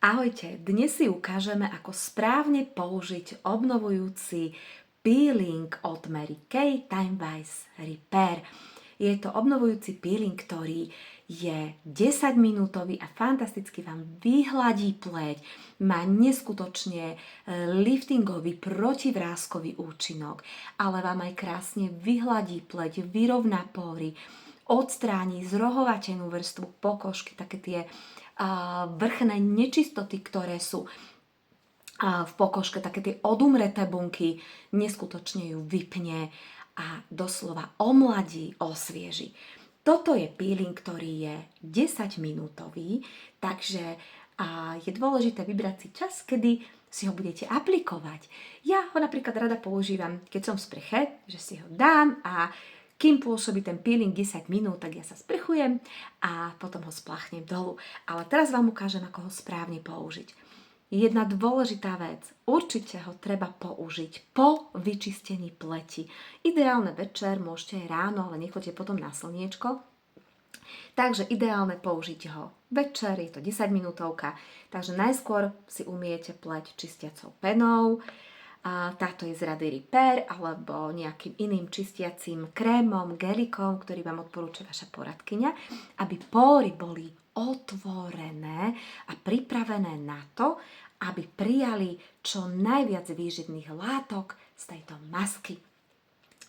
Ahojte, dnes si ukážeme, ako správne použiť obnovujúci peeling od Mary Kay Time Wise Repair. Je to obnovujúci peeling, ktorý je 10-minútový a fantasticky vám vyhladí pleť. Má neskutočne liftingový, protivráskový účinok, ale vám aj krásne vyhladí pleť, vyrovná pory, odstráni zrohovatenú vrstvu pokožky, také tie vrchné nečistoty, ktoré sú v pokožke, také tie odumreté bunky, neskutočne ju vypne a doslova omladí, osvieži. Toto je peeling, ktorý je 10-minútový, takže je dôležité vybrať si čas, kedy si ho budete aplikovať. Ja ho napríklad rada používam, keď som v sprche, že si ho dám a kým pôsobí ten peeling 10 minút, tak ja sa sprchujem a potom ho spláchnem dolu. Ale teraz vám ukážem, ako ho správne použiť. Jedna dôležitá vec, určite ho treba použiť po vyčistení pleti. Ideálne večer, môžete aj ráno, ale nechoďte potom na slniečko. Takže ideálne použiť ho večer, je to 10 minútovka. Takže najskôr si umiete pleť čistiacou penou. Táto je z rady Repair alebo nejakým iným čistiacím krémom, gelikom, ktorý vám odporúča vaša poradkyňa, aby pory boli otvorené a pripravené na to, aby prijali čo najviac výživných látok z tejto masky.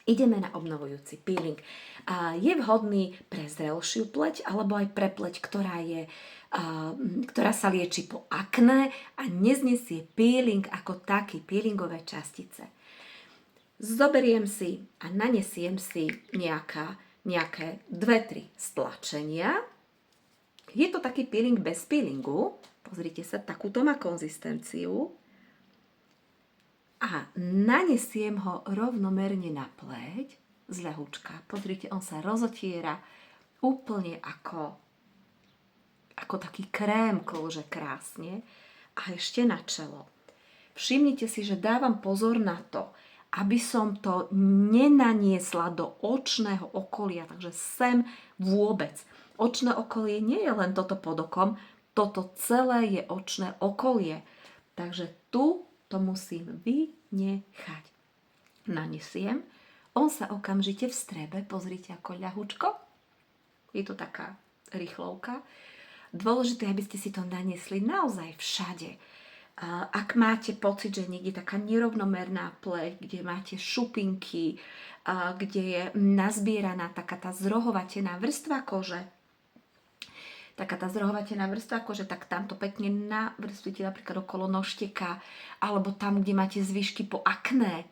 Ideme na obnovujúci peeling. Je vhodný pre zrelšiu pleť alebo aj pre pleť, ktorá sa lieči po akné a neznesie peeling ako taký, peelingové častice. Zoberiem si a nanesiem si nejaké 2-3 stlačenia. Je to taký peeling bez peelingu. Pozrite sa, takúto má konzistenciu. A nanesiem ho rovnomerne na pleť z ľahučka. Pozrite, on sa rozotiera úplne ako taký krém kože krásne. A ešte na čelo. Všimnite si, že dávam pozor na to, aby som to nenaniesla do očného okolia. Takže sem vôbec. Očné okolie nie je len toto pod okom, toto celé je očné okolie. Takže tu to musím vynechať. Nanesiem. On sa okamžite vstrebe. Pozrite, ako ľahučko. Je to taká rýchlovka. Dôležité, aby ste si to naniesli naozaj všade. Ak máte pocit, že niekde taká nerovnomerná pleť, kde máte šupinky, kde je nazbieraná taká tá zrohovatená vrstva kože, tak tamto pekne navrstvite napríklad okolo nožteka, alebo tam, kde máte zvyšky po akné,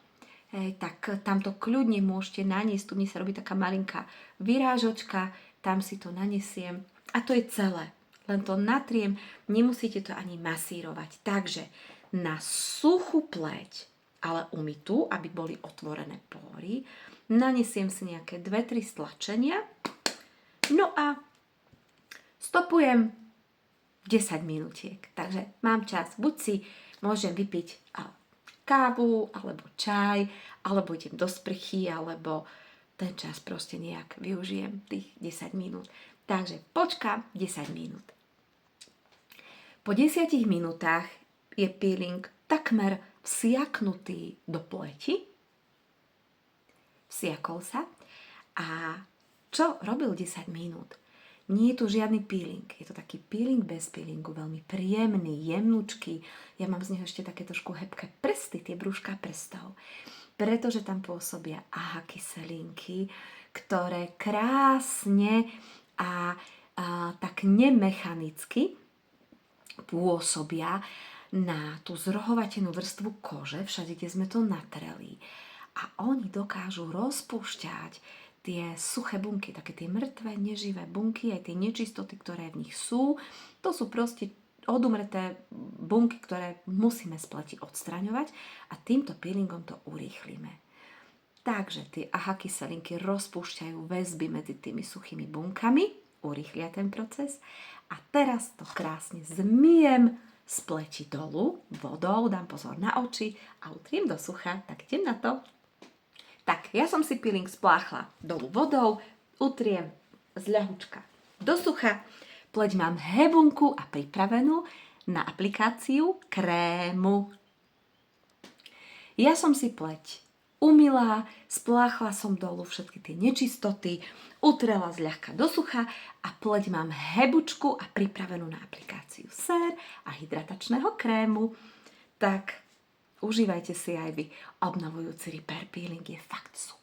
tak tamto kľudne môžete naniesť. Tu mi sa robí taká malinká vyrážočka, tam si to nanesiem a to je celé. Len to natriem, nemusíte to ani masírovať. Takže na suchú pleť, ale umytú, aby boli otvorené pory, nanesiem si nejaké 2-3 stlačenia. No a stopujem 10 minútiek. Takže mám čas. Buď si môžem vypiť kávu, alebo čaj, alebo idem do sprchy, alebo ten čas proste nejak využijem, tých 10 minút. Takže počkám 10 minút. Po 10 minútach je peeling takmer vsiaknutý do pleti. Vsiakol sa. A čo robil 10 minút? Nie je tu žiadny peeling. Je to taký peeling bez peelingu, veľmi príjemný, jemnúčky. Ja mám z neho ešte také trošku hebké prsty, tie brúška prstov. Pretože tam pôsobia AHA kyselinky, ktoré krásne a tak nemechanicky pôsobia na tú zrohovatenú vrstvu kože, všade, kde sme to natreli. A oni dokážu rozpúšťať tie suché bunky, také tie mŕtve, neživé bunky, aj tie nečistoty, ktoré v nich sú. To sú proste odumreté bunky, ktoré musíme z pleti odstraňovať a týmto peelingom to urýchlime. Takže tie AHA kyselinky rozpúšťajú väzby medzi tými suchými bunkami, urýchlia ten proces a teraz to krásne zmijem z pleti dolu vodou, dám pozor na oči a utriem do sucha. Tak idem na to. Tak, ja som si peeling spláchla dolu vodou, utriem z ľahučka do sucha, pleť mám hebunku a pripravenú, na aplikáciu krému. Ja som si pleť umyla, spláchla som dolu všetky tie nečistoty, utrela zľahka do sucha a pleť mám hebučku a pripravenú na aplikáciu sér a hydratačného krému. Tak užívajte si aj vy. Obnovujúci Repair Peeling je fakt super.